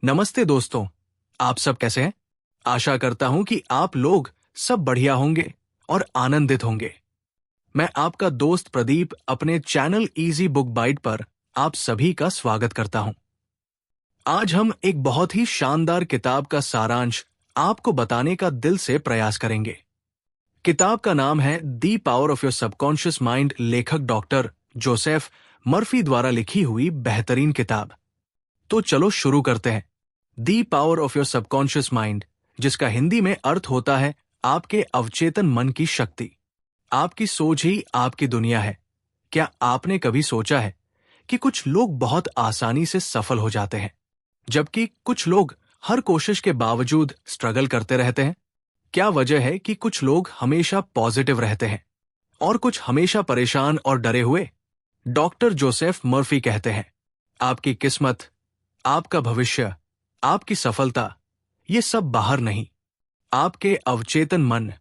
नमस्ते दोस्तों, आप सब कैसे हैं? आशा करता हूं कि आप लोग सब बढ़िया होंगे और आनंदित होंगे। मैं आपका दोस्त प्रदीप अपने चैनल इजी बुक बाइट पर आप सभी का स्वागत करता हूं। आज हम एक बहुत ही शानदार किताब का सारांश आपको बताने का दिल से प्रयास करेंगे। किताब का नाम है the power of your subconscious mind, लेखक डॉक्टर जोसेफ मर्फी द्वारा लिखी हुई बेहतरीन किताब। तो चलो शुरू करते हैं। The power of your subconscious mind, जिसका हिंदी में अर्थ होता है आपके अवचेतन मन की शक्ति। आपकी सोच ही आपकी दुनिया है। क्या आपने कभी सोचा है कि कुछ लोग बहुत आसानी से सफल हो जाते हैं, जबकि कुछ लोग हर कोशिश के बावजूद स्ट्रगल करते रहते हैं? क्या वजह है कि कुछ लोग हमेशा पॉजिटिव रहते हैं और कुछ हमेशा परेशान और डरे हुए? डॉक्टर जोसेफ मर्फी कहते हैं, आपकी किस्मत, आपका भविष्य, आपकी सफलता, ये सब बाहर नहीं, आपके अवचेतन मन,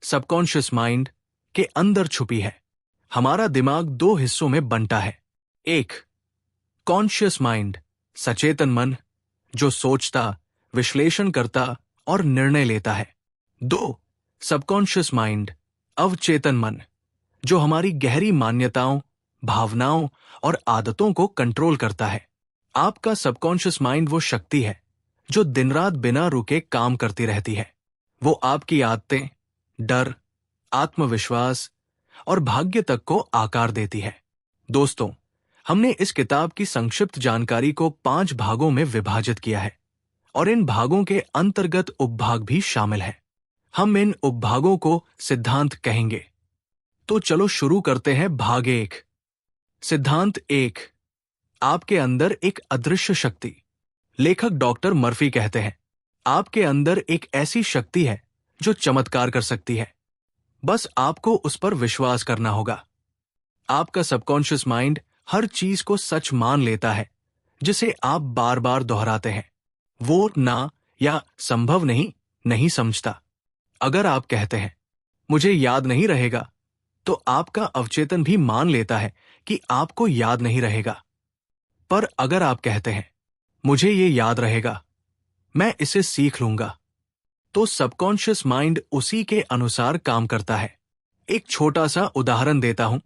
सबकॉन्शियस माइंड के अंदर छुपी है। हमारा दिमाग दो हिस्सों में बंटा है। एक, कॉन्शियस माइंड, सचेतन मन, जो सोचता, विश्लेषण करता और निर्णय लेता है। दो, सबकॉन्शियस माइंड, अवचेतन मन, जो हमारी गहरी मान्यताओं, भावनाओं और आदतों को कंट्रोल करता है। आपका सबकॉन्शियस माइंड वो शक्ति है जो दिन रात बिना रुके काम करती रहती है। वो आपकी आदतें, डर, आत्मविश्वास और भाग्य तक को आकार देती है। दोस्तों, हमने इस किताब की संक्षिप्त जानकारी को 5 भागों में विभाजित किया है और इन भागों के अंतर्गत उपभाग भी शामिल हैं। हम इन उपभागों को सिद्धांत कहेंगे। तो चलो शुरू करते हैं। भाग 1, सिद्धांत 1, आपके अंदर एक अदृश्य शक्ति। लेखक डॉक्टर मर्फी कहते हैं, आपके अंदर एक ऐसी शक्ति है जो चमत्कार कर सकती है। बस आपको उस पर विश्वास करना होगा। आपका सबकॉन्शियस माइंड हर चीज को सच मान लेता है जिसे आप बार बार दोहराते हैं। वो ना या संभव नहीं समझता। अगर आप कहते हैं, मुझे याद नहीं रहेगा, तो आपका अवचेतन भी मान लेता है कि आपको याद नहीं रहेगा। पर अगर आप कहते हैं, मुझे ये याद रहेगा, मैं इसे सीख लूंगा, तो सबकॉन्शियस माइंड उसी के अनुसार काम करता है। एक छोटा सा उदाहरण देता हूं।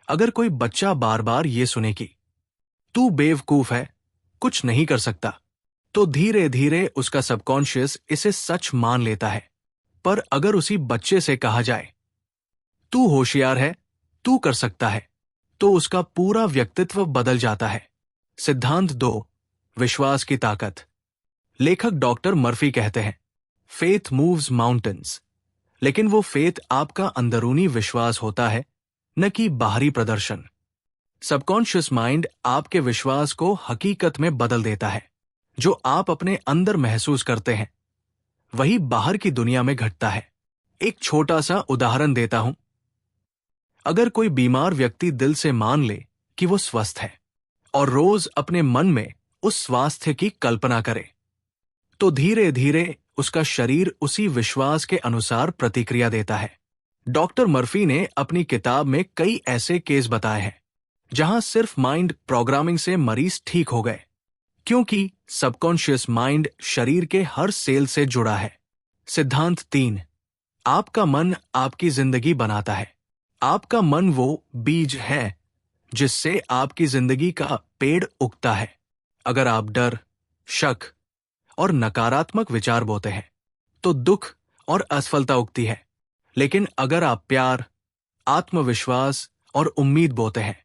अगर कोई बच्चा बार बार ये सुने कि तू बेवकूफ है, कुछ नहीं कर सकता, तो धीरे धीरे उसका सबकॉन्शियस इसे सच मान लेता है। पर अगर उसी बच्चे से कहा जाए, तू होशियार है, तू कर सकता है, तो उसका पूरा व्यक्तित्व बदल जाता है। सिद्धांत 2, विश्वास की ताकत। लेखक डॉक्टर मर्फी कहते हैं, फेथ मूव्स माउंटेन्स, लेकिन वो फेथ आपका अंदरूनी विश्वास होता है, न कि बाहरी प्रदर्शन। सबकॉन्शियस माइंड आपके विश्वास को हकीकत में बदल देता है। जो आप अपने अंदर महसूस करते हैं, वही बाहर की दुनिया में घटता है। एक छोटा सा उदाहरण देता हूं। अगर कोई बीमार व्यक्ति दिल से मान ले कि वो स्वस्थ है और रोज अपने मन में उस स्वास्थ्य की कल्पना करे, तो धीरे धीरे उसका शरीर उसी विश्वास के अनुसार प्रतिक्रिया देता है। डॉक्टर मर्फी ने अपनी किताब में कई ऐसे केस बताए हैं जहां सिर्फ माइंड प्रोग्रामिंग से मरीज ठीक हो गए, क्योंकि सबकॉन्शियस माइंड शरीर के हर सेल से जुड़ा है। सिद्धांत 3, आपका मन आपकी जिंदगी बनाता है। आपका मन वो बीज है जिससे आपकी जिंदगी का पेड़ उगता है। अगर आप डर, शक और नकारात्मक विचार बोते हैं, तो दुख और असफलता उगती है। लेकिन अगर आप प्यार, आत्मविश्वास और उम्मीद बोते हैं,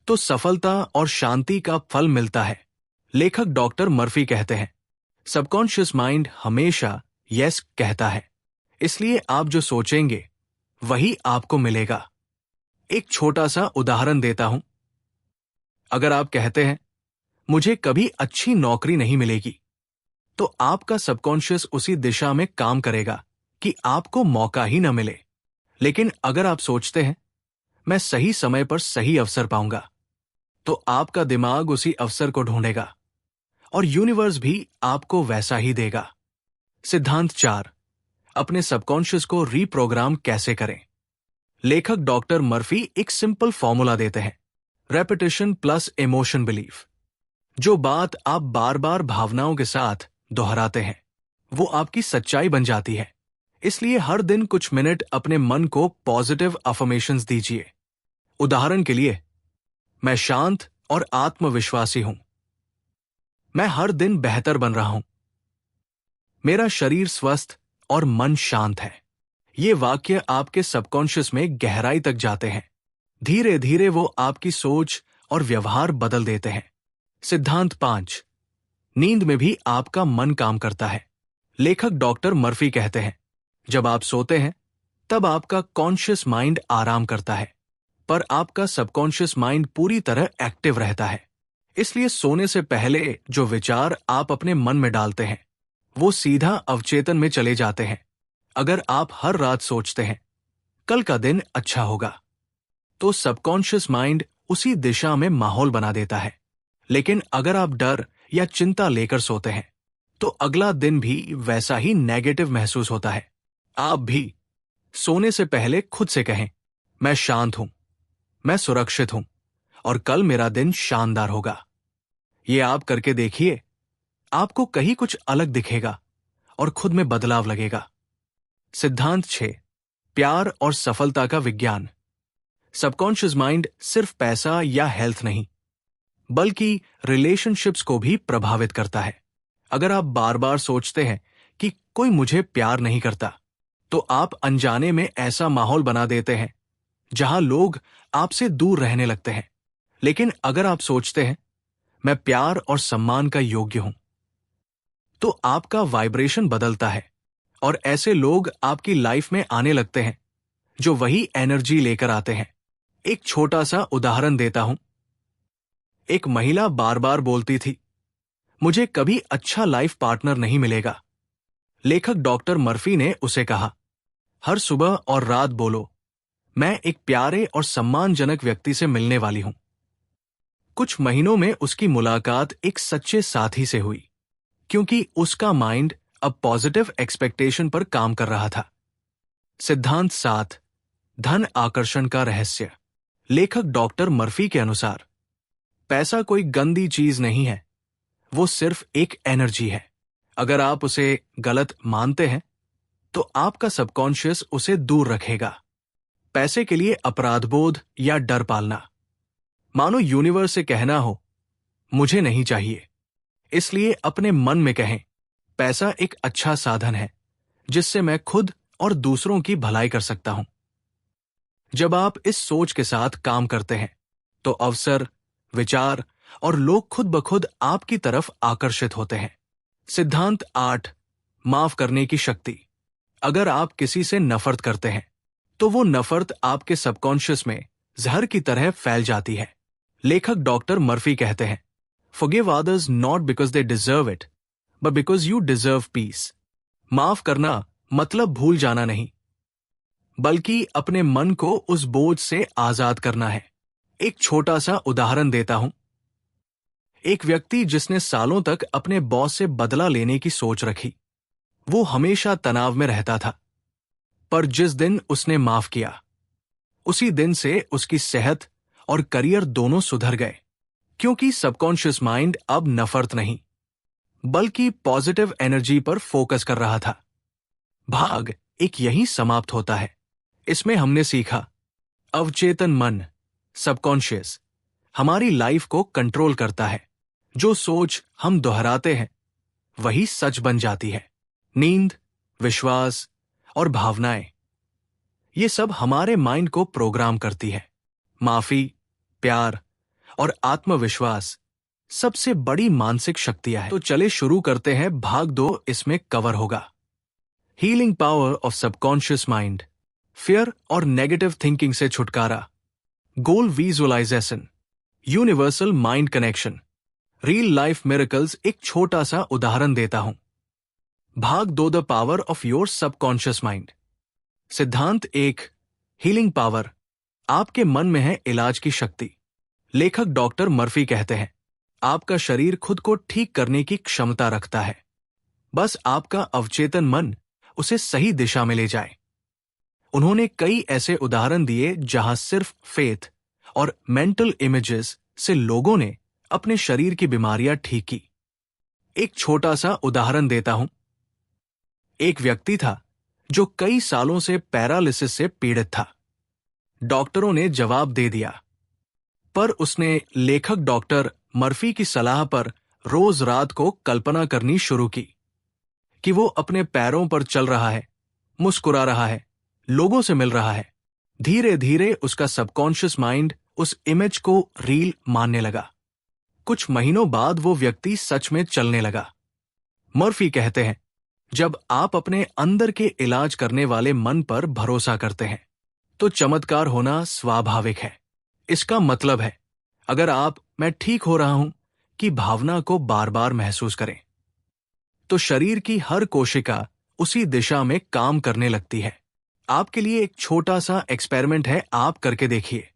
तो सफलता और शांति का फल मिलता है। लेखक डॉक्टर मर्फी कहते हैं, सबकॉन्शियस माइंड हमेशा यस कहता है, इसलिए आप जो सोचेंगे वही आपको मिलेगा। एक छोटा सा उदाहरण देता हूं। अगर आप कहते हैं, मुझे कभी अच्छी नौकरी नहीं मिलेगी, तो आपका सबकॉन्शियस उसी दिशा में काम करेगा कि आपको मौका ही न मिले। लेकिन अगर आप सोचते हैं, मैं सही समय पर सही अवसर पाऊंगा, तो आपका दिमाग उसी अवसर को ढूंढेगा और यूनिवर्स भी आपको वैसा ही देगा। सिद्धांत 4, अपने सबकॉन्शियस को रीप्रोग्राम कैसे करें। लेखक डॉक्टर मर्फी एक सिंपल फॉर्मूला देते हैं, रेपिटेशन प्लस इमोशन बिलीफ। जो बात आप बार बार भावनाओं के साथ दोहराते हैं वो आपकी सच्चाई बन जाती है। इसलिए हर दिन कुछ मिनट अपने मन को पॉजिटिव अफर्मेशंस दीजिए। उदाहरण के लिए, मैं शांत और आत्मविश्वासी हूं। मैं हर दिन बेहतर बन रहा हूं। मेरा शरीर स्वस्थ और मन शांत है। ये वाक्य आपके सबकॉन्शियस में गहराई तक जाते हैं। धीरे धीरे वो आपकी सोच और व्यवहार बदल देते हैं। सिद्धांत 5। नींद में भी आपका मन काम करता है। लेखक डॉक्टर मर्फी कहते हैं, जब आप सोते हैं तब आपका कॉन्शियस माइंड आराम करता है, पर आपका सबकॉन्शियस माइंड पूरी तरह एक्टिव रहता है। इसलिए सोने से पहले जो विचार आप अपने मन में डालते हैं वो सीधा अवचेतन में चले जाते हैं। अगर आप हर रात सोचते हैं कल का दिन अच्छा होगा, तो सबकॉन्शियस माइंड उसी दिशा में माहौल बना देता है। लेकिन अगर आप डर या चिंता लेकर सोते हैं तो अगला दिन भी वैसा ही नेगेटिव महसूस होता है। आप भी सोने से पहले खुद से कहें, मैं शांत हूं, मैं सुरक्षित हूं और कल मेरा दिन शानदार होगा। ये आप करके देखिए, आपको कहीं कुछ अलग दिखेगा और खुद में बदलाव लगेगा। सिद्धांत 6। प्यार और सफलता का विज्ञान। सबकॉन्शियस माइंड सिर्फ पैसा या हेल्थ नहीं, बल्कि रिलेशनशिप्स को भी प्रभावित करता है। अगर आप बार बार सोचते हैं कि कोई मुझे प्यार नहीं करता, तो आप अनजाने में ऐसा माहौल बना देते हैं जहां लोग आपसे दूर रहने लगते हैं। लेकिन अगर आप सोचते हैं, मैं प्यार और सम्मान का योग्य हूं, तो आपका वाइब्रेशन बदलता है और ऐसे लोग आपकी लाइफ में आने लगते हैं जो वही एनर्जी लेकर आते हैं। एक छोटा सा उदाहरण देता हूं। एक महिला बार बार बोलती थी, मुझे कभी अच्छा लाइफ पार्टनर नहीं मिलेगा। लेखक डॉक्टर मर्फी ने उसे कहा, हर सुबह और रात बोलो, मैं एक प्यारे और सम्मानजनक व्यक्ति से मिलने वाली हूं। कुछ महीनों में उसकी मुलाकात एक सच्चे साथी से हुई, क्योंकि उसका माइंड अब पॉजिटिव एक्सपेक्टेशन पर काम कर रहा था। सिद्धांत 7। धन आकर्षण का रहस्य। लेखक डॉक्टर मर्फी के अनुसार, पैसा कोई गंदी चीज नहीं है, वो सिर्फ एक एनर्जी है। अगर आप उसे गलत मानते हैं तो आपका सबकॉन्शियस उसे दूर रखेगा। पैसे के लिए अपराधबोध या डर पालना, मानो यूनिवर्स से कहना हो, मुझे नहीं चाहिए। इसलिए अपने मन में कहें, पैसा एक अच्छा साधन है जिससे मैं खुद और दूसरों की भलाई कर सकता हूं। जब आप इस सोच के साथ काम करते हैं तो अवसर, विचार और लोग खुद ब खुद आपकी तरफ आकर्षित होते हैं। सिद्धांत 8। माफ करने की शक्ति। अगर आप किसी से नफरत करते हैं तो वो नफरत आपके सबकॉन्शियस में जहर की तरह फैल जाती है। लेखक डॉक्टर मर्फी कहते हैं, Forgive others not because they deserve it, but because you deserve peace. माफ करना मतलब भूल जाना नहीं, बल्कि अपने मन को उस बोझ से आजाद करना है। एक छोटा सा उदाहरण देता हूं। एक व्यक्ति जिसने सालों तक अपने बॉस से बदला लेने की सोच रखी, वो हमेशा तनाव में रहता था। पर जिस दिन उसने माफ किया, उसी दिन से उसकी सेहत और करियर दोनों सुधर गए, क्योंकि सबकॉन्शियस माइंड अब नफरत नहीं, बल्कि पॉजिटिव एनर्जी पर फोकस कर रहा था। भाग एक यही समाप्त होता है। इसमें हमने सीखा, अवचेतन मन, सबकॉन्शियस, हमारी लाइफ को कंट्रोल करता है। जो सोच हम दोहराते हैं वही सच बन जाती है। नींद, विश्वास और भावनाएं, ये सब हमारे माइंड को प्रोग्राम करती है। माफी, प्यार और आत्मविश्वास सबसे बड़ी मानसिक शक्तियां हैं। तो चले शुरू करते हैं। भाग 2 इसमें कवर होगा। Healing power of subconscious mind, fear और नेगेटिव थिंकिंग से छुटकारा, goal visualisation, universal mind connection, real life miracles. एक छोटा सा उदाहरण देता हूं। भाग 2, the power of your subconscious mind. सिद्धांत 1। हीलिंग पावर, आपके मन में है इलाज की शक्ति। लेखक डॉक्टर मर्फी कहते हैं, आपका शरीर खुद को ठीक करने की क्षमता रखता है, बस आपका अवचेतन मन उसे सही दिशा में ले जाए। उन्होंने कई ऐसे उदाहरण दिए जहां सिर्फ फेथ और मेंटल इमेजेस से लोगों ने अपने शरीर की बीमारियां ठीक की। एक छोटा सा उदाहरण देता हूं। एक व्यक्ति था जो कई सालों से पैरालिसिस से पीड़ित था। डॉक्टरों ने जवाब दे दिया, पर उसने लेखक डॉक्टर मर्फी की सलाह पर रोज रात को कल्पना करनी शुरू की कि वो अपने पैरों पर चल रहा है, मुस्कुरा रहा है, लोगों से मिल रहा है। धीरे धीरे उसका सबकॉन्शियस माइंड उस इमेज को रियल मानने लगा। कुछ महीनों बाद वो व्यक्ति सच में चलने लगा। मर्फी कहते हैं, जब आप अपने अंदर के इलाज करने वाले मन पर भरोसा करते हैं तो चमत्कार होना स्वाभाविक है। इसका मतलब है, अगर आप मैं ठीक हो रहा हूं की भावना को बार बार महसूस करें तो शरीर की हर कोशिका उसी दिशा में काम करने लगती है। आपके लिए एक छोटा सा एक्सपेरिमेंट है, आप करके देखिए।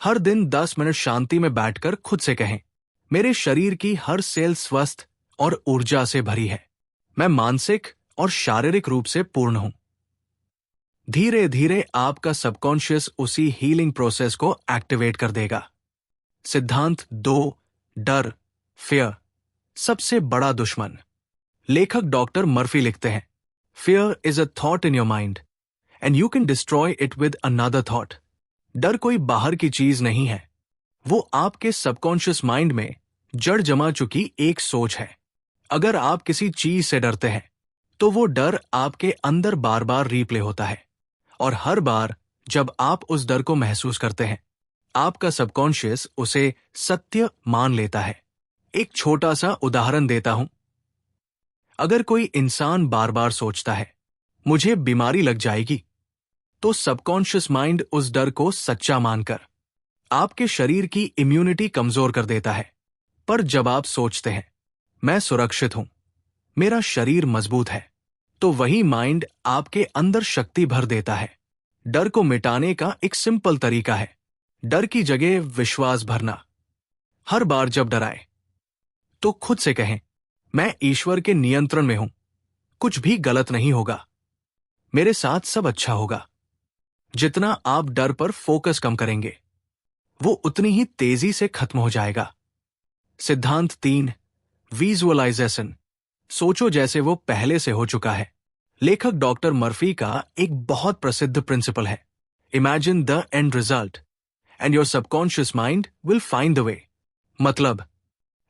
हर दिन 10 मिनट शांति में बैठकर खुद से कहें, मेरे शरीर की हर सेल स्वस्थ और ऊर्जा से भरी है। मैं मानसिक और शारीरिक रूप से पूर्ण हूं। धीरे धीरे आपका सबकॉन्शियस उसी हीलिंग प्रोसेस को एक्टिवेट कर देगा। सिद्धांत 2, डर, फियर, सबसे बड़ा दुश्मन। लेखक डॉक्टर मर्फी लिखते हैं, fear is a thought in your mind and you can destroy it with another thought. डर कोई बाहर की चीज नहीं है, वो आपके सबकॉन्शियस माइंड में जड़ जमा चुकी एक सोच है। अगर आप किसी चीज से डरते हैं तो वो डर आपके अंदर बार बार रीप्ले होता है, और हर बार जब आप उस डर को महसूस करते हैं आपका सबकॉन्शियस उसे सत्य मान लेता है। एक छोटा सा उदाहरण देता हूं। अगर कोई इंसान बार बार सोचता है मुझे बीमारी लग जाएगी, तो सबकॉन्शियस माइंड उस डर को सच्चा मानकर आपके शरीर की इम्यूनिटी कमजोर कर देता है। पर जब आप सोचते हैं मैं सुरक्षित हूं, मेरा शरीर मजबूत है, तो वही माइंड आपके अंदर शक्ति भर देता है। डर को मिटाने का एक सिंपल तरीका है, डर की जगह विश्वास भरना। हर बार जब डर आए तो खुद से कहें, मैं ईश्वर के नियंत्रण में हूं, कुछ भी गलत नहीं होगा, मेरे साथ सब अच्छा होगा। जितना आप डर पर फोकस कम करेंगे वो उतनी ही तेजी से खत्म हो जाएगा। सिद्धांत 3, विजुअलाइजेशन, सोचो जैसे वो पहले से हो चुका है। लेखक डॉक्टर मर्फी का एक बहुत प्रसिद्ध प्रिंसिपल है, imagine the end result and your subconscious mind will find the way. मतलब,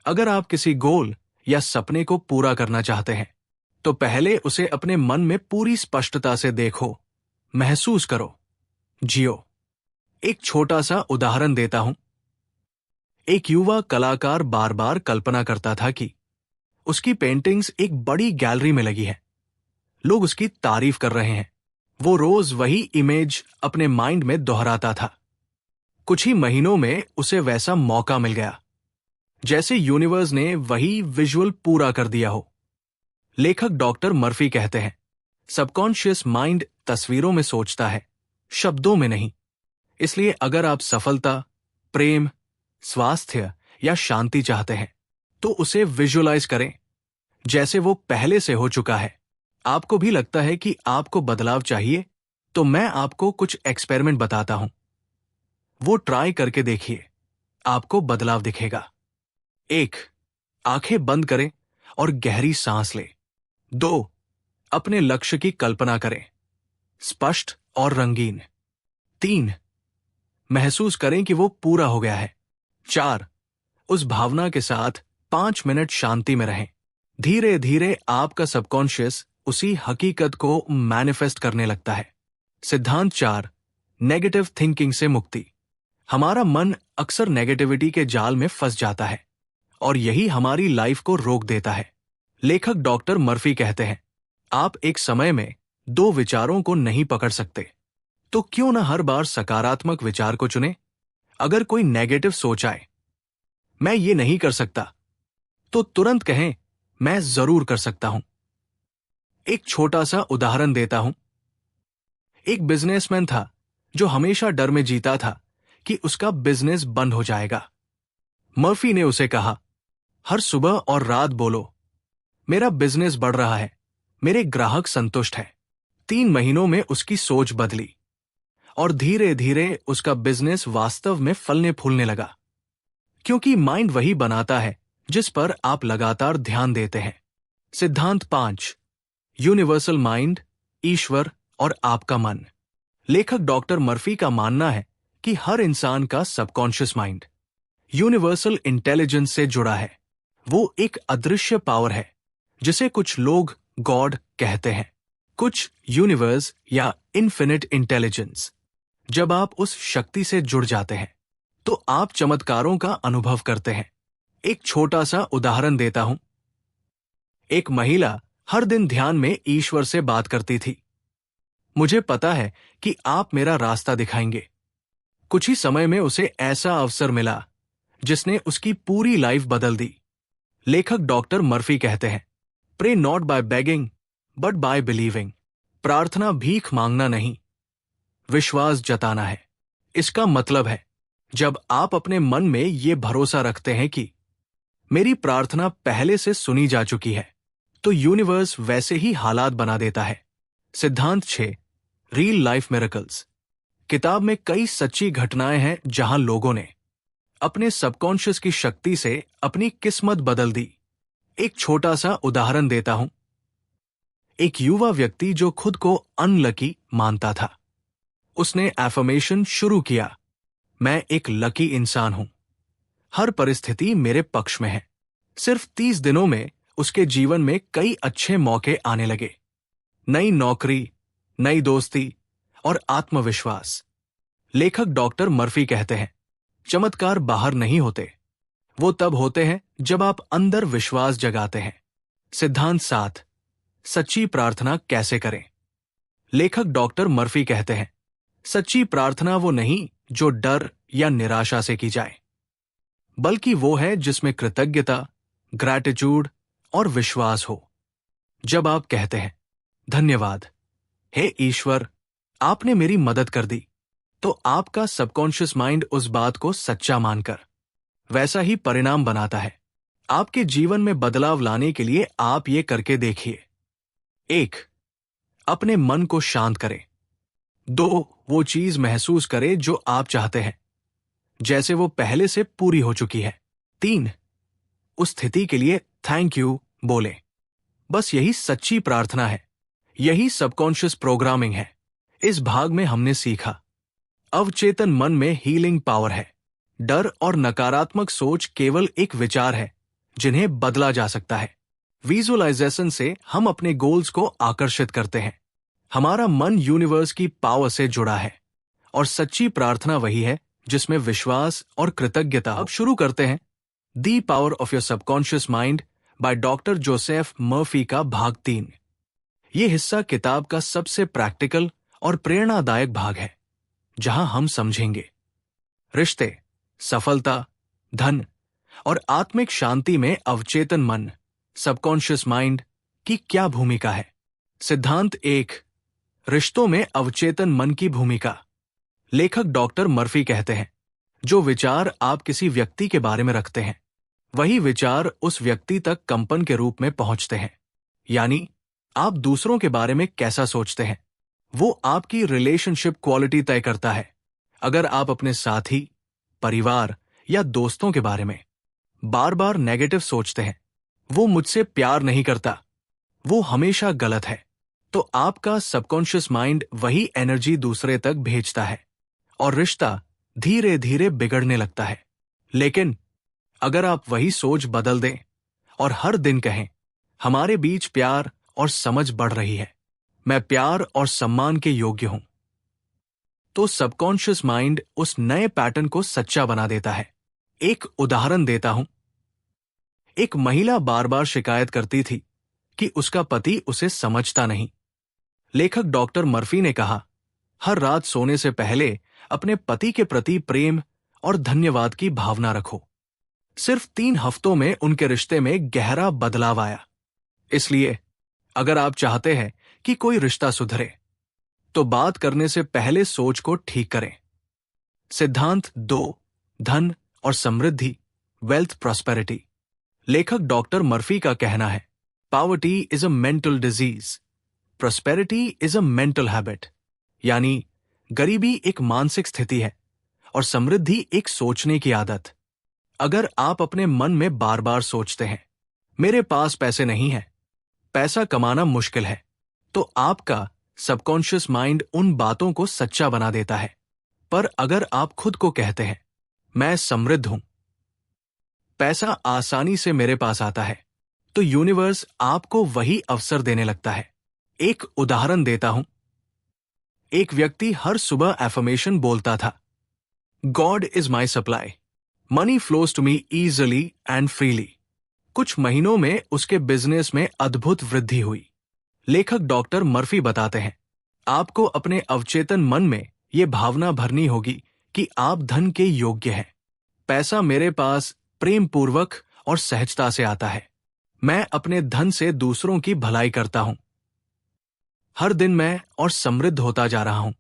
अगर आप किसी गोल या सपने को पूरा करना चाहते हैं तो पहले उसे अपने मन में पूरी स्पष्टता से देखो, महसूस करो, जियो। एक छोटा सा उदाहरण देता हूं। एक युवा कलाकार बार बार कल्पना करता था कि उसकी पेंटिंग्स एक बड़ी गैलरी में लगी है, लोग उसकी तारीफ कर रहे हैं। वो रोज वही इमेज अपने माइंड में दोहराता था। कुछ ही महीनों में उसे वैसा मौका मिल गया, जैसे यूनिवर्स ने वही विजुअल पूरा कर दिया हो। लेखक डॉक्टर मर्फी कहते हैं, सबकॉन्शियस माइंड तस्वीरों में सोचता है, शब्दों में नहीं। इसलिए अगर आप सफलता, प्रेम, स्वास्थ्य या शांति चाहते हैं तो उसे विजुअलाइज करें जैसे वो पहले से हो चुका है। आपको भी लगता है कि आपको बदलाव चाहिए, तो मैं आपको कुछ एक्सपेरिमेंट बताता हूं, वो ट्राई करके देखिए, आपको बदलाव दिखेगा। 1, आंखें बंद करें और गहरी सांस लें। 2, अपने लक्ष्य की कल्पना करें, स्पष्ट और रंगीन। 3, महसूस करें कि वो पूरा हो गया है। 4, उस भावना के साथ 5 मिनट शांति में रहें। धीरे धीरे आपका सबकॉन्शियस उसी हकीकत को मैनिफेस्ट करने लगता है। सिद्धांत 4, नेगेटिव थिंकिंग से मुक्ति। हमारा मन अक्सर नेगेटिविटी के जाल में फंस जाता है और यही हमारी लाइफ को रोक देता है। लेखक डॉक्टर मर्फी कहते हैं, आप एक समय में 2 विचारों को नहीं पकड़ सकते, तो क्यों न हर बार सकारात्मक विचार को चुने। अगर कोई नेगेटिव सोच आए, मैं ये नहीं कर सकता, तो तुरंत कहें, मैं जरूर कर सकता हूं। एक छोटा सा उदाहरण देता हूं। एक बिजनेसमैन था जो हमेशा डर में जीता था कि उसका बिजनेस बंद हो जाएगा। मर्फी ने उसे कहा, हर सुबह और रात बोलो, मेरा बिजनेस बढ़ रहा है, मेरे ग्राहक संतुष्ट हैं। 3 महीनों में उसकी सोच बदली और धीरे धीरे उसका बिजनेस वास्तव में फलने फूलने लगा। क्योंकि माइंड वही बनाता है जिस पर आप लगातार ध्यान देते हैं। सिद्धांत 5, यूनिवर्सल माइंड, ईश्वर और आपका मन। लेखक डॉक्टर मर्फी का मानना है कि हर इंसान का सबकॉन्शियस माइंड यूनिवर्सल इंटेलिजेंस से जुड़ा है। वो एक अदृश्य पावर है जिसे कुछ लोग गॉड कहते हैं, कुछ यूनिवर्स या इन्फिनिट इंटेलिजेंस। जब आप उस शक्ति से जुड़ जाते हैं तो आप चमत्कारों का अनुभव करते हैं। एक छोटा सा उदाहरण देता हूं। एक महिला हर दिन ध्यान में ईश्वर से बात करती थी, मुझे पता है कि आप मेरा रास्ता दिखाएंगे। कुछ ही समय में उसे ऐसा अवसर मिला जिसने उसकी पूरी लाइफ बदल दी। लेखक डॉक्टर मर्फी कहते हैं, pray not by begging but by believing. प्रार्थना भीख मांगना नहीं, विश्वास जताना है। इसका मतलब है, जब आप अपने मन में ये भरोसा रखते हैं कि मेरी प्रार्थना पहले से सुनी जा चुकी है, तो यूनिवर्स वैसे ही हालात बना देता है। सिद्धांत 6, रियल लाइफ मिरेकल्स। किताब में कई सच्ची घटनाएं हैं जहां लोगों ने अपने सबकॉन्शियस की शक्ति से अपनी किस्मत बदल दी। एक छोटा सा उदाहरण देता हूं। एक युवा व्यक्ति जो खुद को अनलकी मानता था, उसने एफर्मेशन शुरू किया, मैं एक लकी इंसान हूं, हर परिस्थिति मेरे पक्ष में है। सिर्फ 30 दिनों में उसके जीवन में कई अच्छे मौके आने लगे, नई नौकरी, नई दोस्ती और आत्मविश्वास। लेखक डॉक्टर मर्फी कहते हैं, चमत्कार बाहर नहीं होते, वो तब होते हैं जब आप अंदर विश्वास जगाते हैं। सिद्धांत 7, सच्ची प्रार्थना कैसे करें। लेखक डॉक्टर मर्फी कहते हैं, सच्ची प्रार्थना वो नहीं जो डर या निराशा से की जाए, बल्कि वो है जिसमें कृतज्ञता, ग्रैटिट्यूड और विश्वास हो। जब आप कहते हैं, धन्यवाद हे ईश्वर, आपने मेरी मदद कर दी, तो आपका सबकॉन्शियस माइंड उस बात को सच्चा मानकर वैसा ही परिणाम बनाता है। आपके जीवन में बदलाव लाने के लिए आप ये करके देखिए। 1, अपने मन को शांत करें। 2, वो चीज महसूस करें जो आप चाहते हैं, जैसे वो पहले से पूरी हो चुकी है। 3, उस स्थिति के लिए थैंक यू बोलें। बस यही सच्ची प्रार्थना है, यही सबकॉन्शियस प्रोग्रामिंग है। इस भाग में हमने सीखा, अवचेतन मन में हीलिंग पावर है। डर और नकारात्मक सोच केवल एक विचार है जिन्हें बदला जा सकता है। विजुअलाइजेशन से हम अपने गोल्स को आकर्षित करते हैं। हमारा मन यूनिवर्स की पावर से जुड़ा है और सच्ची प्रार्थना वही है जिसमें विश्वास और कृतज्ञता। अब शुरू करते हैं the power of your subconscious mind by doctor Joseph Murphy का भाग 3। ये हिस्सा किताब का सबसे प्रैक्टिकल और प्रेरणादायक भाग है, जहां हम समझेंगे रिश्ते, सफलता, धन और आत्मिक शांति में अवचेतन मन, सबकॉन्शियस माइंड की क्या भूमिका है। सिद्धांत 1, रिश्तों में अवचेतन मन की भूमिका। लेखक डॉक्टर मर्फी कहते हैं, जो विचार आप किसी व्यक्ति के बारे में रखते हैं, वही विचार उस व्यक्ति तक कंपन के रूप में पहुंचते हैं। यानी आप दूसरों के बारे में कैसा सोचते हैं, वो आपकी रिलेशनशिप क्वालिटी तय करता है। अगर आप अपने साथी, परिवार या दोस्तों के बारे में बार बार नेगेटिव सोचते हैं, वो मुझसे प्यार नहीं करता, वो हमेशा गलत है, तो आपका सबकॉन्शियस माइंड वही एनर्जी दूसरे तक भेजता है और रिश्ता धीरे धीरे बिगड़ने लगता है। लेकिन अगर आप वही सोच बदल दें और हर दिन कहें, हमारे बीच प्यार और समझ बढ़ रही है, मैं प्यार और सम्मान के योग्य हूं, तो सबकॉन्शियस माइंड उस नए पैटर्न को सच्चा बना देता है। एक उदाहरण देता हूं। एक महिला बार बार शिकायत करती थी कि उसका पति उसे समझता नहीं। लेखक डॉक्टर मर्फी ने कहा, हर रात सोने से पहले अपने पति के प्रति प्रेम और धन्यवाद की भावना रखो। सिर्फ 3 हफ्तों में उनके रिश्ते में गहरा बदलाव आया। इसलिए अगर आप चाहते हैं कि कोई रिश्ता सुधरे, तो बात करने से पहले सोच को ठीक करें। सिद्धांत 2, धन और समृद्धि, वेल्थ प्रॉस्पेरिटी। लेखक डॉक्टर मर्फी का कहना है, poverty is a mental disease, prosperity is a mental habit. यानी गरीबी एक मानसिक स्थिति है और समृद्धि एक सोचने की आदत। अगर आप अपने मन में बार बार सोचते हैं, मेरे पास पैसे नहीं है, पैसा कमाना मुश्किल है, तो आपका सबकॉन्शियस माइंड उन बातों को सच्चा बना देता है। पर अगर आप खुद को कहते हैं, मैं समृद्ध हूं, पैसा आसानी से मेरे पास आता है, तो यूनिवर्स आपको वही अवसर देने लगता है। एक उदाहरण देता हूं। एक व्यक्ति हर सुबह एफर्मेशन बोलता था, God is my supply, money flows to me easily and freely. कुछ महीनों में उसके बिजनेस में अद्भुत वृद्धि हुई। लेखक डॉक्टर मर्फी बताते हैं, आपको अपने अवचेतन मन में यह भावना भरनी होगी कि आप धन के योग्य हैं। पैसा मेरे पास प्रेम पूर्वक और सहजता से आता है। मैं अपने धन से दूसरों की भलाई करता हूं। हर दिन मैं और समृद्ध होता जा रहा हूं।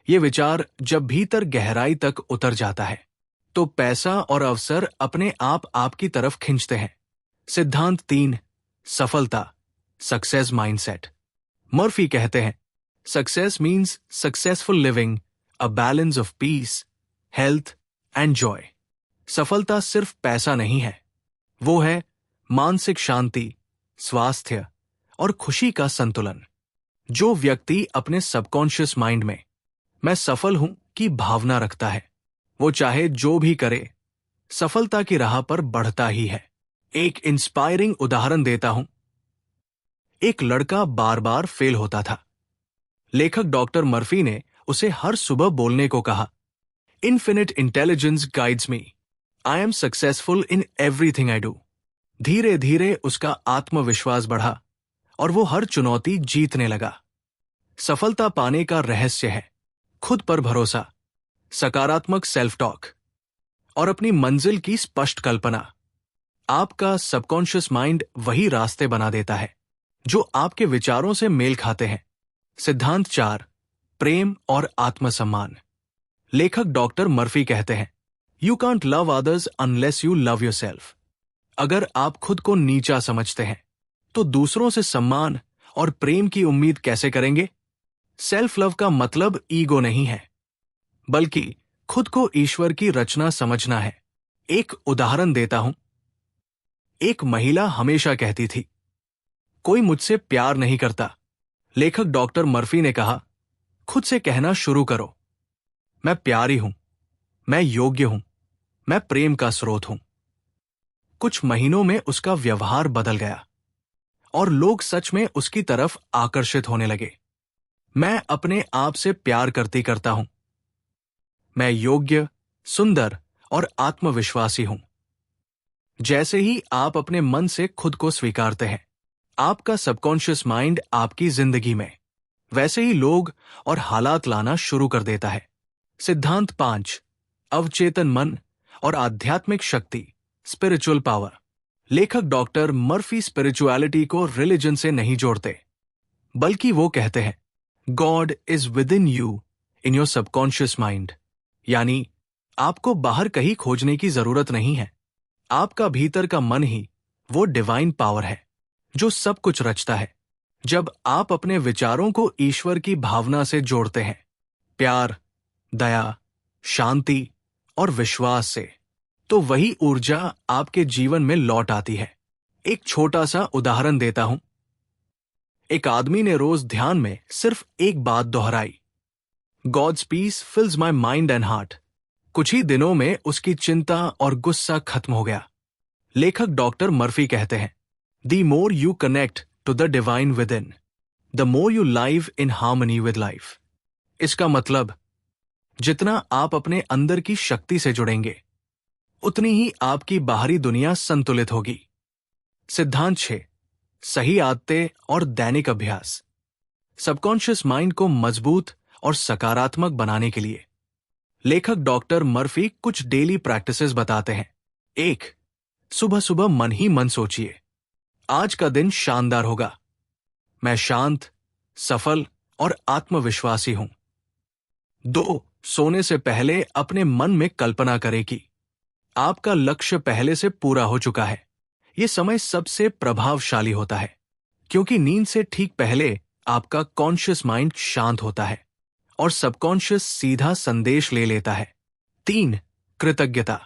ये विचार जब भीतर गहराई तक उतर जाता है, तो पैसा और अवसर अपने आप आपकी तरफ खींचते हैं। सिद्धांत 3, सफलता, सक्सेस माइंडसेट। मर्फी कहते हैं, success means successful living, a balance of peace, health and Joy. सफलता सिर्फ पैसा नहीं है, वो है मानसिक शांति, स्वास्थ्य और खुशी का संतुलन। जो व्यक्ति अपने सबकॉन्शियस माइंड में मैं सफल हूं की भावना रखता है, वो चाहे जो भी करे, सफलता की राह पर बढ़ता ही है। एक इंस्पायरिंग उदाहरण देता हूं। एक लड़का बार बार फेल होता था। लेखक डॉक्टर मर्फी ने उसे हर सुबह बोलने को कहा, infinite intelligence guides me, I am successful in everything I do. धीरे धीरे उसका आत्मविश्वास बढ़ा और वो हर चुनौती जीतने लगा। सफलता पाने का रहस्य है खुद पर भरोसा, सकारात्मक सेल्फ टॉक और अपनी मंजिल की स्पष्ट कल्पना। आपका सबकॉन्शियस माइंड वही रास्ते बना देता है जो आपके विचारों से मेल खाते हैं। सिद्धांत 4, प्रेम और आत्मसम्मान। लेखक डॉक्टर मर्फी कहते हैं, you can't love others unless you love yourself. अगर आप खुद को नीचा समझते हैं, तो दूसरों से सम्मान और प्रेम की उम्मीद कैसे करेंगे? सेल्फ लव का मतलब ईगो नहीं है, बल्कि खुद को ईश्वर की रचना समझना है। एक उदाहरण देता हूं। एक महिला हमेशा कहती थी, कोई मुझसे प्यार नहीं करता। लेखक डॉक्टर मर्फी ने कहा, खुद से कहना शुरू करो, मैं प्यारी हूं, मैं योग्य हूं, मैं प्रेम का स्रोत हूं। कुछ महीनों में उसका व्यवहार बदल गया और लोग सच में उसकी तरफ आकर्षित होने लगे। मैं अपने आप से प्यार करता हूं, मैं योग्य, सुंदर और आत्मविश्वासी हूं। जैसे ही आप अपने मन से खुद को स्वीकारते हैं, आपका सबकॉन्शियस माइंड आपकी जिंदगी में वैसे ही लोग और हालात लाना शुरू कर देता है। सिद्धांत 5, अवचेतन मन और आध्यात्मिक शक्ति, स्पिरिचुअल पावर। लेखक डॉक्टर मर्फी स्पिरिचुअलिटी को रिलीजन से नहीं जोड़ते, बल्कि वो कहते हैं, God is with in you, in your subconscious mind. यानी आपको बाहर कहीं खोजने की जरूरत नहीं है। आपका भीतर का मन ही वो डिवाइन पावर है जो सब कुछ रचता है। जब आप अपने विचारों को ईश्वर की भावना से जोड़ते हैं, प्यार, दया, शांति और विश्वास से, तो वही ऊर्जा आपके जीवन में लौट आती है। एक छोटा सा उदाहरण देता हूं। एक आदमी ने रोज ध्यान में सिर्फ एक बात दोहराई, God's peace fills my mind and heart. कुछ ही दिनों में उसकी चिंता और गुस्सा खत्म हो गया। लेखक डॉक्टर मर्फी कहते हैं, the more you connect to the divine within, the more you live in harmony with life. इसका मतलब, जितना आप अपने अंदर की शक्ति से जुड़ेंगे, उतनी ही आपकी बाहरी दुनिया संतुलित होगी। सिद्धांत 6, सही आदतें और दैनिक अभ्यास। सबकॉन्शियस माइंड को मजबूत और सकारात्मक बनाने के लिए लेखक डॉक्टर मर्फी कुछ डेली प्रैक्टिसेस बताते हैं। 1, सुबह सुबह मन ही मन सोचिए, आज का दिन शानदार होगा, मैं शांत, सफल और आत्मविश्वासी हूं। 2, सोने से पहले अपने मन में कल्पना करें कि आपका लक्ष्य पहले से पूरा हो चुका है। यह समय सबसे प्रभावशाली होता है, क्योंकि नींद से ठीक पहले आपका कॉन्शियस माइंड शांत होता है और सबकॉन्शियस सीधा संदेश ले लेता है। 3, कृतज्ञता।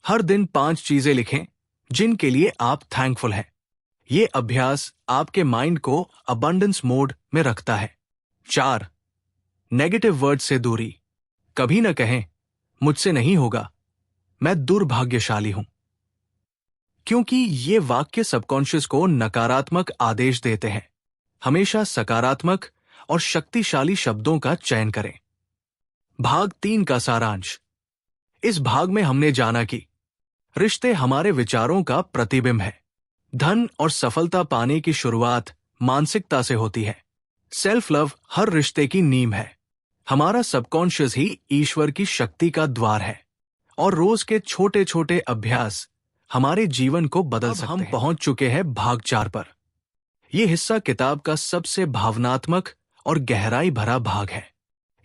हर दिन 5 चीजें लिखें जिनके लिए आप थैंकफुल हैं। ये अभ्यास आपके माइंड को अबंडेंस मोड में रखता है। 4. नेगेटिव वर्ड से दूरी। कभी न कहें मुझसे नहीं होगा, मैं दुर्भाग्यशाली हूं, क्योंकि ये वाक्य सबकॉन्शियस को नकारात्मक आदेश देते हैं। हमेशा सकारात्मक और शक्तिशाली शब्दों का चयन करें। भाग 3 का सारांश। इस भाग में हमने जाना कि रिश्ते हमारे विचारों का प्रतिबिंब है। धन और सफलता पाने की शुरुआत मानसिकता से होती है। सेल्फ लव हर रिश्ते की नींव है। हमारा सबकॉन्शियस ही ईश्वर की शक्ति का द्वार है और रोज के छोटे छोटे अभ्यास हमारे जीवन को बदल सकते हैं। हम पहुंच चुके हैं भाग 4 पर। यह हिस्सा किताब का सबसे भावनात्मक और गहराई भरा भाग है।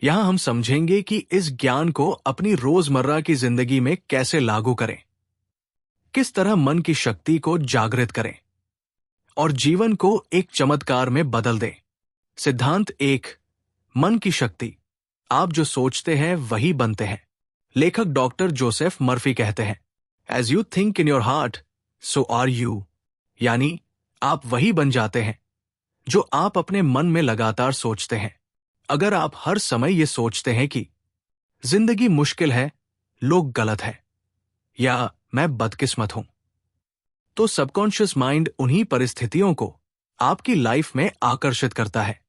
यहां हम समझेंगे कि इस ज्ञान को अपनी रोजमर्रा की जिंदगी में कैसे लागू करें, किस तरह मन की शक्ति को जागृत करें और जीवन को एक चमत्कार में बदल दें। सिद्धांत 1, मन की शक्ति। आप जो सोचते हैं वही बनते हैं। लेखक डॉक्टर जोसेफ मर्फी कहते हैं, as you think in your heart so are you. यानी आप वही बन जाते हैं जो आप अपने मन में लगातार सोचते हैं। अगर आप हर समय ये सोचते हैं कि जिंदगी मुश्किल है, लोग गलत है या मैं बदकिस्मत हूं, तो सबकॉन्शियस माइंड उन्हीं परिस्थितियों को आपकी लाइफ में आकर्षित करता है।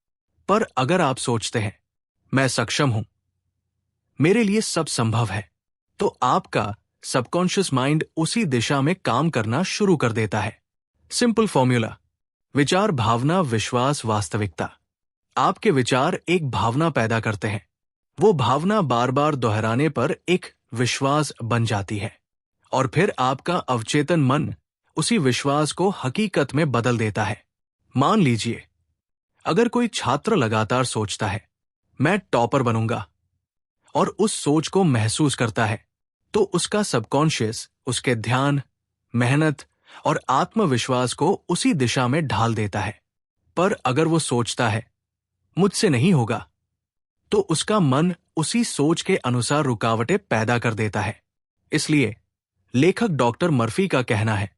पर अगर आप सोचते हैं मैं सक्षम हूं, मेरे लिए सब संभव है, तो आपका सबकॉन्शियस माइंड उसी दिशा में काम करना शुरू कर देता है। सिंपल फॉर्मूला: विचार, भावना, विश्वास, वास्तविकता। आपके विचार एक भावना पैदा करते हैं। वो भावना बार बार दोहराने पर एक विश्वास बन जाती है और फिर आपका अवचेतन मन उसी विश्वास को हकीकत में बदल देता है। मान लीजिए, अगर कोई छात्र लगातार सोचता है मैं टॉपर बनूंगा और उस सोच को महसूस करता है, तो उसका सबकॉन्शियस उसके ध्यान, मेहनत और आत्मविश्वास को उसी दिशा में ढाल देता है। पर अगर वो सोचता है मुझसे नहीं होगा, तो उसका मन उसी सोच के अनुसार रुकावटें पैदा कर देता है। इसलिए लेखक डॉक्टर मर्फी का कहना है,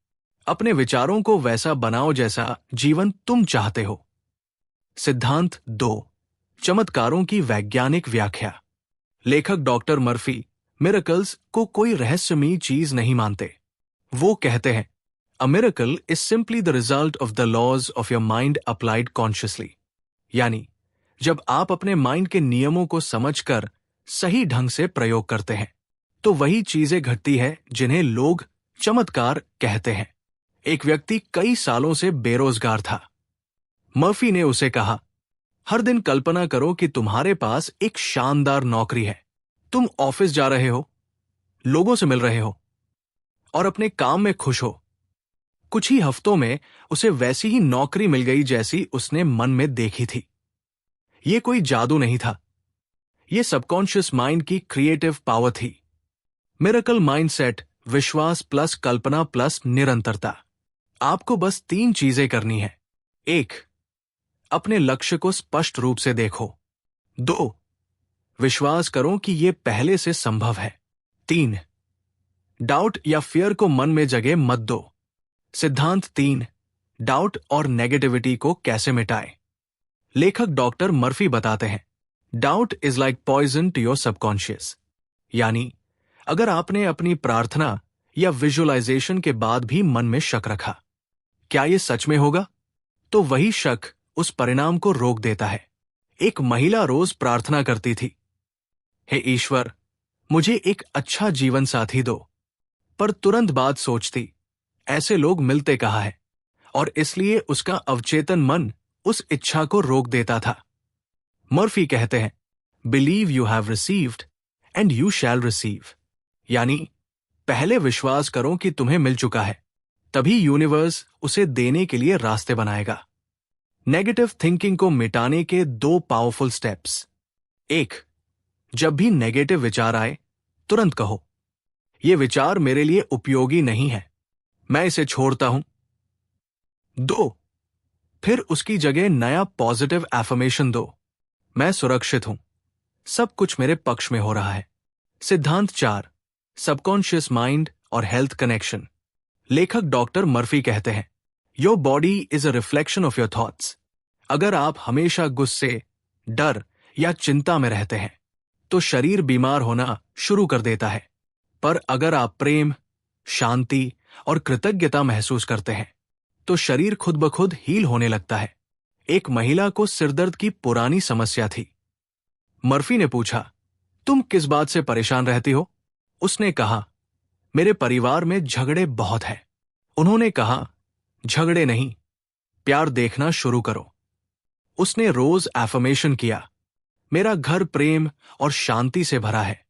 अपने विचारों को वैसा बनाओ जैसा जीवन तुम चाहते हो। सिद्धांत 2, चमत्कारों की वैज्ञानिक व्याख्या। लेखक डॉक्टर मर्फी मिरेकल्स को कोई रहस्यमयी चीज नहीं मानते। वो कहते हैं, a miracle is simply the result of the laws of your mind applied consciously. यानी जब आप अपने माइंड के नियमों को समझकर सही ढंग से प्रयोग करते हैं, तो वही चीजें घटती है जिन्हें लोग चमत्कार कहते हैं। एक व्यक्ति कई सालों से बेरोजगार था। मर्फी ने उसे कहा, हर दिन कल्पना करो कि तुम्हारे पास एक शानदार नौकरी है। तुम ऑफिस जा रहे हो, लोगों से मिल रहे हो और अपने काम में खुश हो। कुछ ही हफ्तों में उसे वैसी ही नौकरी मिल गई जैसी उसने मन में देखी थी। ये कोई जादू नहीं था, ये सबकॉन्शियस माइंड की क्रिएटिव पावर थी। मिरेकल माइंडसेट: विश्वास प्लस कल्पना प्लस निरंतरता। आपको बस 3 चीजें करनी है। 1, अपने लक्ष्य को स्पष्ट रूप से देखो। 2, विश्वास करो कि यह पहले से संभव है। 3, डाउट या फियर को मन में जगह मत दो। सिद्धांत 3, डाउट और नेगेटिविटी को कैसे मिटाएं। लेखक डॉक्टर मर्फी बताते हैं, doubt is like poison to your subconscious. यानी अगर आपने अपनी प्रार्थना या विजुअलाइजेशन के बाद भी मन में शक रखा, क्या यह सच में होगा, तो वही शक उस परिणाम को रोक देता है। एक महिला रोज प्रार्थना करती थी, हे ईश्वर, मुझे एक अच्छा जीवन साथी दो, पर तुरंत बाद सोचती, ऐसे लोग मिलते कहाँ है, और इसलिए उसका अवचेतन मन उस इच्छा को रोक देता था। मर्फी कहते हैं, believe you have received and you shall receive. यानी पहले विश्वास करो कि तुम्हें मिल चुका है, तभी यूनिवर्स उसे देने के लिए रास्ते बनाएगा। नेगेटिव थिंकिंग को मिटाने के 2 पावरफुल स्टेप्स। 1, जब भी नेगेटिव विचार आए, तुरंत कहो, यह विचार मेरे लिए उपयोगी नहीं है, मैं इसे छोड़ता हूं। 2, फिर उसकी जगह नया पॉजिटिव एफर्मेशन दो, मैं सुरक्षित हूं, सब कुछ मेरे पक्ष में हो रहा है। सिद्धांत 4, सबकॉन्शियस माइंड और हेल्थ कनेक्शन। लेखक डॉक्टर मर्फी कहते हैं, your body is a reflection of your thoughts. अगर आप हमेशा गुस्से, डर या चिंता में रहते हैं तो शरीर बीमार होना शुरू कर देता है। पर अगर आप प्रेम, शांति और कृतज्ञता महसूस करते हैं तो शरीर खुद ब खुद हील होने लगता है। एक महिला को सिरदर्द की पुरानी समस्या थी। मर्फी ने पूछा, तुम किस बात से परेशान रहती हो? उसने कहा, मेरे परिवार में झगड़े बहुत हैं। उन्होंने कहा, झगड़े नहीं, प्यार देखना शुरू करो। उसने रोज एफर्मेशन किया, मेरा घर प्रेम और शांति से भरा है।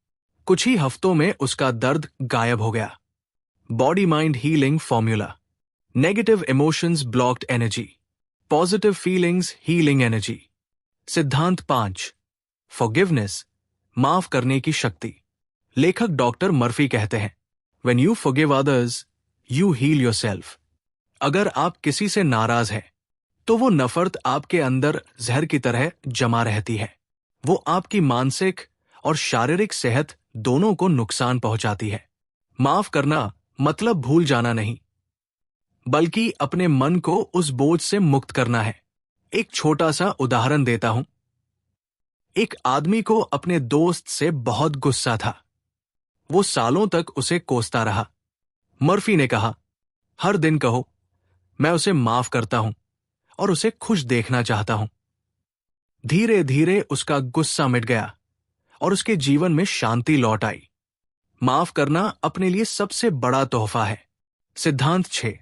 कुछ ही हफ्तों में उसका दर्द गायब हो गया। Body mind healing formula. Negative emotions blocked energy, positive feelings healing energy. सिद्धांत 5, फॉरगिवनेस, माफ करने की शक्ति। लेखक डॉक्टर मर्फी कहते हैं, When you forgive others, you heal yourself. अगर आप किसी से नाराज हैं तो वो नफरत आपके अंदर जहर की तरह जमा रहती है। वो आपकी मानसिक और शारीरिक सेहत दोनों को नुकसान पहुंचाती है। माफ करना मतलब भूल जाना नहीं, बल्कि अपने मन को उस बोझ से मुक्त करना है। एक छोटा सा उदाहरण देता हूं। एक आदमी को अपने दोस्त से बहुत गुस्सा था। वो सालों तक उसे कोसता रहा। मर्फी ने कहा, हर दिन कहो, मैं उसे माफ करता हूं और उसे खुश देखना चाहता हूं। धीरे धीरे उसका गुस्सा मिट गया और उसके जीवन में शांति लौट आई। माफ करना अपने लिए सबसे बड़ा तोहफा है। सिद्धांत 6,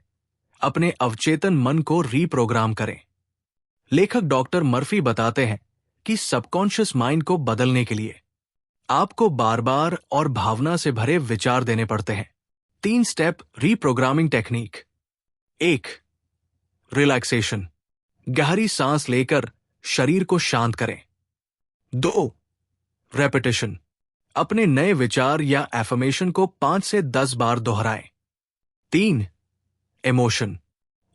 अपने अवचेतन मन को रीप्रोग्राम करें। लेखक डॉक्टर मर्फी बताते हैं कि सबकॉन्शियस माइंड को बदलने के लिए आपको बार बार और भावना से भरे विचार देने पड़ते हैं। 3 स्टेप रीप्रोग्रामिंग टेक्निक। 1, रिलैक्सेशन, गहरी सांस लेकर शरीर को शांत करें। 2, रेपिटेशन, अपने नए विचार या एफर्मेशन को 5 से 10 बार दोहराएं। 3, इमोशन,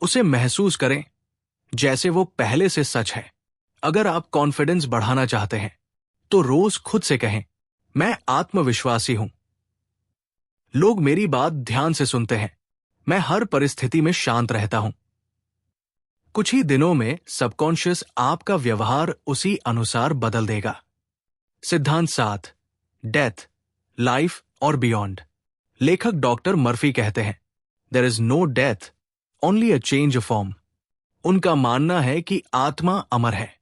उसे महसूस करें जैसे वो पहले से सच है। अगर आप कॉन्फिडेंस बढ़ाना चाहते हैं तो रोज खुद से कहें, मैं आत्मविश्वासी हूं। लोग मेरी बात ध्यान से सुनते हैं। मैं हर परिस्थिति में शांत रहता हूं। कुछ ही दिनों में सबकॉन्शियस आपका व्यवहार उसी अनुसार बदल देगा। सिद्धांत 7, डेथ, लाइफ और बियॉन्ड। लेखक डॉक्टर मर्फी कहते हैं, there is no death, only a change of form. उनका मानना है कि आत्मा अमर है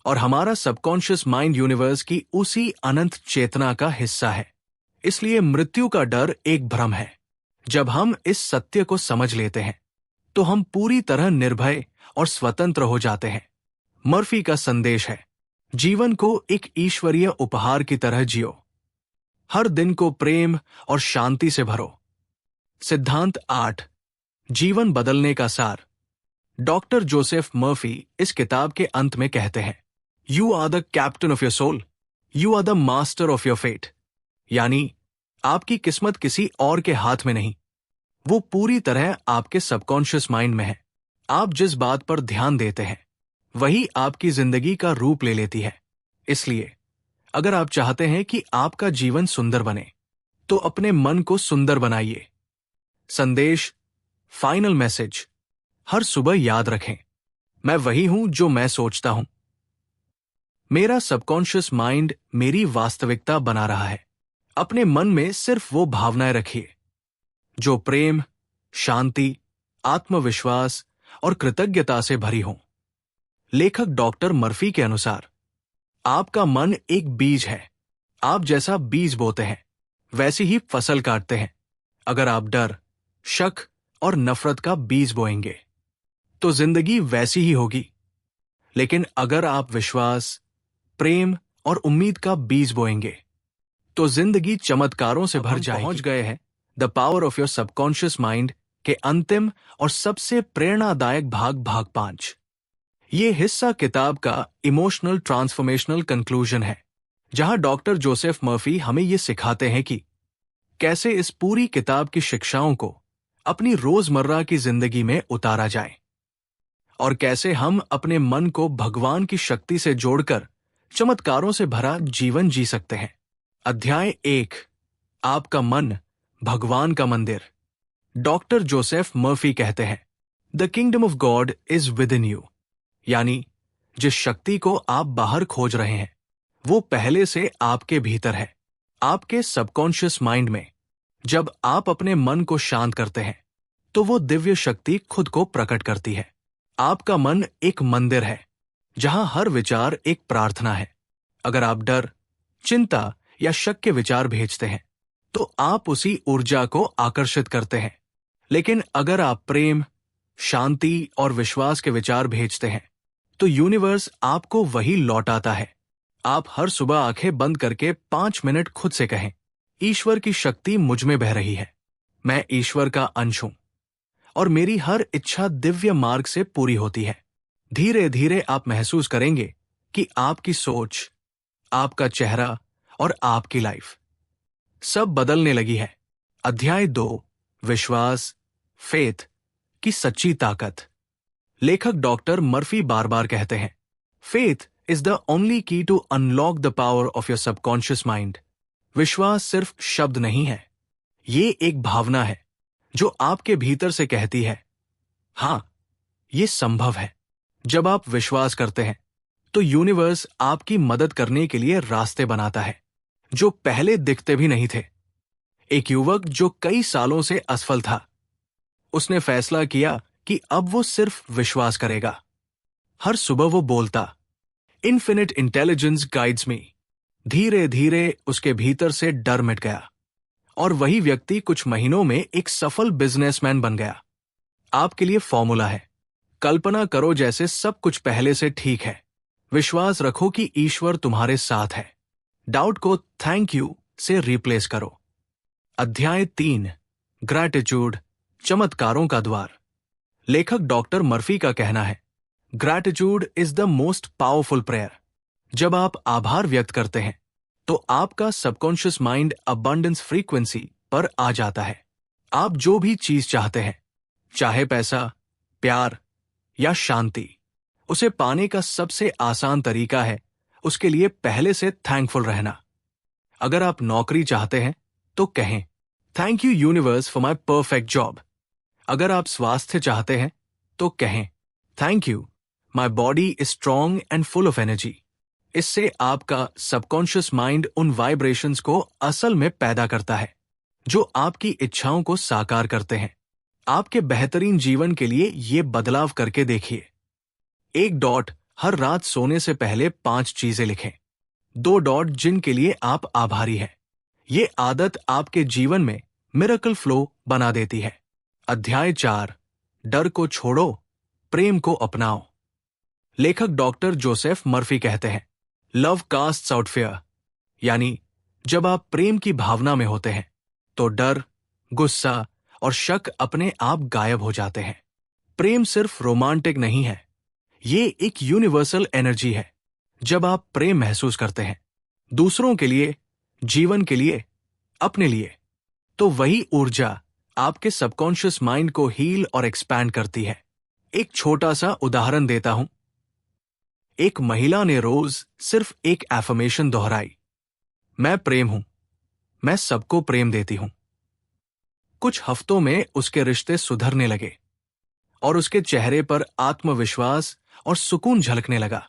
और हमारा सबकॉन्शियस माइंड यूनिवर्स की उसी अनंत चेतना का हिस्सा है। इसलिए मृत्यु का डर एक भ्रम है। जब हम इस सत्य को समझ लेते हैं तो हम पूरी तरह निर्भय और स्वतंत्र हो जाते हैं। मर्फी का संदेश है, जीवन को एक ईश्वरीय उपहार की तरह जियो। हर दिन को प्रेम और शांति से भरो। सिद्धांत 8, जीवन बदलने का सार। डॉक्टर जोसेफ मर्फी इस किताब के अंत में कहते हैं, you are the captain of your soul, you are the master of your fate. यानी आपकी किस्मत किसी और के हाथ में नहीं, वो पूरी तरह आपके सबकॉन्शियस माइंड में है। आप जिस बात पर ध्यान देते हैं वही आपकी जिंदगी का रूप ले लेती है। इसलिए अगर आप चाहते हैं कि आपका जीवन सुंदर बने तो अपने मन को सुंदर बनाइए। संदेश, फाइनल मैसेज, हर सुबह याद रखें, मैं वही हूं जो मैं सोचता हूं। मेरा सबकॉन्शियस माइंड मेरी वास्तविकता बना रहा है। अपने मन में सिर्फ वो भावनाएं रखिए जो प्रेम, शांति, आत्मविश्वास और कृतज्ञता से भरी हों। लेखक डॉक्टर मर्फी के अनुसार आपका मन एक बीज है। आप जैसा बीज बोते हैं वैसी ही फसल काटते हैं। अगर आप डर, शक और नफरत का बीज बोएंगे तो जिंदगी वैसी ही होगी। लेकिन अगर आप विश्वास, प्रेम और उम्मीद का बीज बोएंगे तो जिंदगी चमत्कारों से भर जाएगी। पहुंच गए हैं the power of your subconscious mind के अंतिम और सबसे प्रेरणादायक भाग 5। ये हिस्सा किताब का इमोशनल ट्रांसफॉर्मेशनल कंक्लूजन है, जहां डॉक्टर जोसेफ मर्फी हमें ये सिखाते हैं कि कैसे इस पूरी किताब की शिक्षाओं को अपनी रोजमर्रा की जिंदगी में उतारा जाए और कैसे हम अपने मन को भगवान की शक्ति से जोड़कर चमत्कारों से भरा जीवन जी सकते हैं। अध्याय 1, आपका मन भगवान का मंदिर। डॉक्टर जोसेफ मर्फी कहते हैं, the kingdom of God is with in you, यानी जिस शक्ति को आप बाहर खोज रहे हैं वो पहले से आपके भीतर है, आपके सबकॉन्शियस माइंड में। जब आप अपने मन को शांत करते हैं तो वो दिव्य शक्ति खुद को प्रकट करती है। आपका मन एक मंदिर है जहां हर विचार एक प्रार्थना है। अगर आप डर, चिंता या शक के विचार भेजते हैं तो आप उसी ऊर्जा को आकर्षित करते हैं। लेकिन अगर आप प्रेम, शांति और विश्वास के विचार भेजते हैं तो यूनिवर्स आपको वही लौटाता है। आप हर सुबह आंखें बंद करके 5 मिनट खुद से कहें, ईश्वर की शक्ति मुझ में बह रही है, मैं ईश्वर का अंश हूं और मेरी हर इच्छा दिव्य मार्ग से पूरी होती है। धीरे धीरे आप महसूस करेंगे कि आपकी सोच, आपका चेहरा और आपकी लाइफ सब बदलने लगी है। अध्याय 2, विश्वास, फेथ की सच्ची ताकत। लेखक डॉक्टर मर्फी बार बार कहते हैं, faith is the only key to unlock the power of your subconscious mind. विश्वास सिर्फ शब्द नहीं है, ये एक भावना है जो आपके भीतर से कहती है, हां, ये संभव है। जब आप विश्वास करते हैं तो यूनिवर्स आपकी मदद करने के लिए रास्ते बनाता है जो पहले दिखते भी नहीं थे। एक युवक जो कई सालों से असफल था, उसने फैसला किया कि अब वो सिर्फ विश्वास करेगा। हर सुबह वो बोलता, इन्फिनिट इंटेलिजेंस गाइड्स मी। धीरे धीरे उसके भीतर से डर मिट गया और वही व्यक्ति कुछ महीनों में एक सफल बिजनेसमैन बन गया। आपके लिए फॉर्मूला है, कल्पना करो जैसे सब कुछ पहले से ठीक है। विश्वास रखो कि ईश्वर तुम्हारे साथ है। डाउट को थैंक यू से रिप्लेस करो। अध्याय 3, ग्रैटिट्यूड, चमत्कारों का द्वार। लेखक डॉक्टर मर्फी का कहना है, gratitude is the most powerful prayer. जब आप आभार व्यक्त करते हैं तो आपका सबकॉन्शियस माइंड अबंडेंस फ्रीक्वेंसी पर आ जाता है। आप जो भी चीज चाहते हैं, चाहे पैसा, प्यार या शांति, उसे पाने का सबसे आसान तरीका है उसके लिए पहले से थैंकफुल रहना। अगर आप नौकरी चाहते हैं तो कहें, thank you universe for my perfect job. अगर आप स्वास्थ्य चाहते हैं तो कहें, thank you, my body is strong and full of energy. इससे आपका सबकॉन्शियस माइंड उन वाइब्रेशंस को असल में पैदा करता है जो आपकी इच्छाओं को साकार करते हैं। आपके बेहतरीन जीवन के लिए ये बदलाव करके देखिए। 1 डॉट हर रात सोने से पहले 5 चीजें लिखें। 2 डॉट जिनके लिए आप आभारी हैं। ये आदत आपके जीवन में मिरेकल फ्लो बना देती है। अध्याय 4, डर को छोड़ो, प्रेम को अपनाओ। लेखक डॉक्टर जोसेफ मर्फी कहते हैं, लव कास्ट्स आउट फियर, यानी जब आप प्रेम की भावना में होते हैं तो डर, गुस्सा और शक अपने आप गायब हो जाते हैं। प्रेम सिर्फ रोमांटिक नहीं है, ये एक यूनिवर्सल एनर्जी है। जब आप प्रेम महसूस करते हैं, दूसरों के लिए, जीवन के लिए, अपने लिए, तो वही ऊर्जा आपके सबकॉन्शियस माइंड को हील और एक्सपैंड करती है। एक छोटा सा उदाहरण देता हूं। एक महिला ने रोज सिर्फ एक एफर्मेशन दोहराई, मैं प्रेम हूं, मैं सबको प्रेम देती हूं। कुछ हफ्तों में उसके रिश्ते सुधरने लगे और उसके चेहरे पर आत्मविश्वास और सुकून झलकने लगा।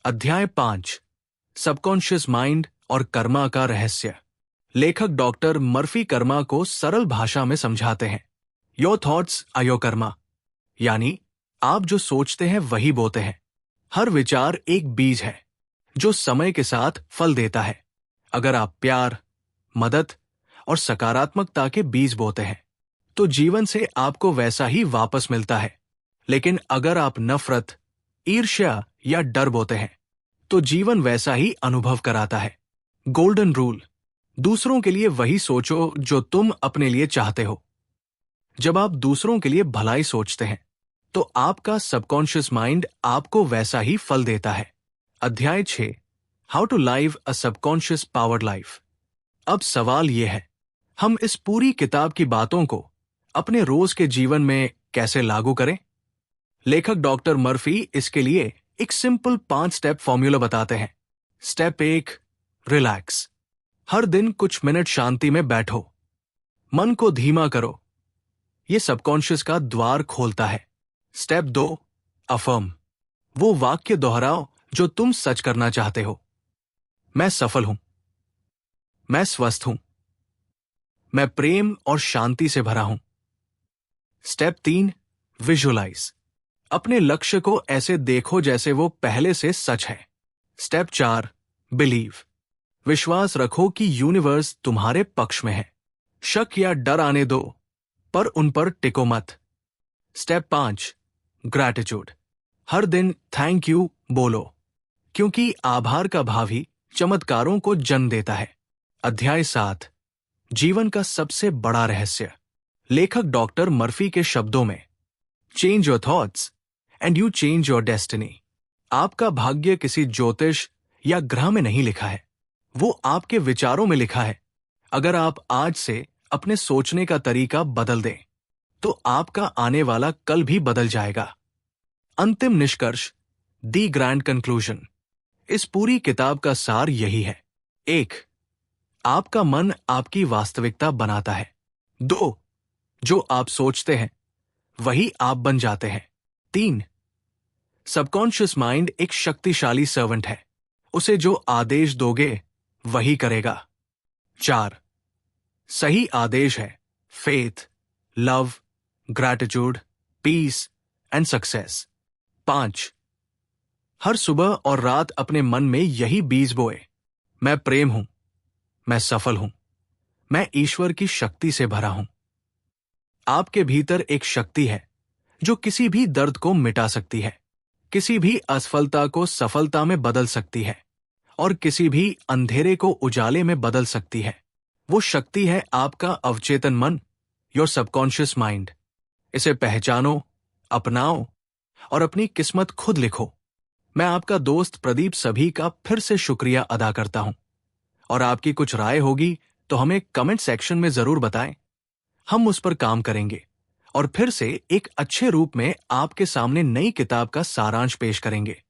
अध्याय 5, सबकॉन्शियस माइंड और कर्मा का रहस्य। लेखक डॉक्टर मर्फी कर्मा को सरल भाषा में समझाते हैं, your thoughts are your karma, यानी आप जो सोचते हैं वही बोते हैं। हर विचार एक बीज है जो समय के साथ फल देता है। अगर आप प्यार, मदद और सकारात्मकता के बीज बोते हैं तो जीवन से आपको वैसा ही वापस मिलता है। लेकिन अगर आप नफरत, ईर्ष्या या डर बोते हैं तो जीवन वैसा ही अनुभव कराता है। गोल्डन रूल, दूसरों के लिए वही सोचो जो तुम अपने लिए चाहते हो। जब आप दूसरों के लिए भलाई सोचते हैं तो आपका सबकॉन्शियस माइंड आपको वैसा ही फल देता है। अध्याय 6, how to live a subconscious powered life. अब सवाल यह है, हम इस पूरी किताब की बातों को अपने रोज के जीवन में कैसे लागू करें? लेखक डॉक्टर मर्फी इसके लिए एक सिंपल 5 स्टेप फॉर्मूला बताते हैं। Step 1, relax. हर दिन कुछ मिनट शांति में बैठो। मन को धीमा करो, ये सबकॉन्शियस का द्वार खोलता है। Step 2, affirm. वो वाक्य दोहराओ जो तुम सच करना चाहते हो। मैं सफल हूं, मैं स्वस्थ हूं, मैं प्रेम और शांति से भरा हूं। Step 3, visualise. अपने लक्ष्य को ऐसे देखो जैसे वो पहले से सच है। Step 4, believe. विश्वास रखो कि यूनिवर्स तुम्हारे पक्ष में है। शक या डर आने दो, पर उन पर टिको मत। Step 5, gratitude. हर दिन थैंक यू बोलो, क्योंकि आभार का भाव ही चमत्कारों को जन्म देता है। अध्याय 7, जीवन का सबसे बड़ा रहस्य। लेखक डॉक्टर मर्फी के शब्दों में, change your thoughts and you change your destiny. आपका भाग्य किसी ज्योतिष या ग्रह में नहीं लिखा है, वो आपके विचारों में लिखा है। अगर आप आज से अपने सोचने का तरीका बदल दें, तो आपका आने वाला कल भी बदल जाएगा। अंतिम निष्कर्ष, दी ग्रैंड कंक्लूजन। इस पूरी किताब का सार यही है। 1, आपका मन आपकी वास्तविकता बनाता है। 2, जो आप सोचते हैं वही आप बन जाते हैं। 3, सबकॉन्शियस माइंड एक शक्तिशाली सर्वेंट है, उसे जो आदेश दोगे वही करेगा। 4, सही आदेश है faith, love, gratitude, peace and success. 5, हर सुबह और रात अपने मन में यही बीज बोए, मैं प्रेम हूं, मैं सफल हूं, मैं ईश्वर की शक्ति से भरा हूं। आपके भीतर एक शक्ति है जो किसी भी दर्द को मिटा सकती है, किसी भी असफलता को सफलता में बदल सकती है और किसी भी अंधेरे को उजाले में बदल सकती है। वो शक्ति है आपका अवचेतन मन, योर सबकॉन्शियस माइंड। इसे पहचानो, अपनाओ और अपनी किस्मत खुद लिखो। मैं आपका दोस्त प्रदीप सभी का फिर से शुक्रिया अदा करता हूं, और आपकी कुछ राय होगी तो हमें कमेंट सेक्शन में जरूर बताएं। हम उस पर काम करेंगे और फिर से एक अच्छे रूप में आपके सामने नई किताब का सारांश पेश करेंगे।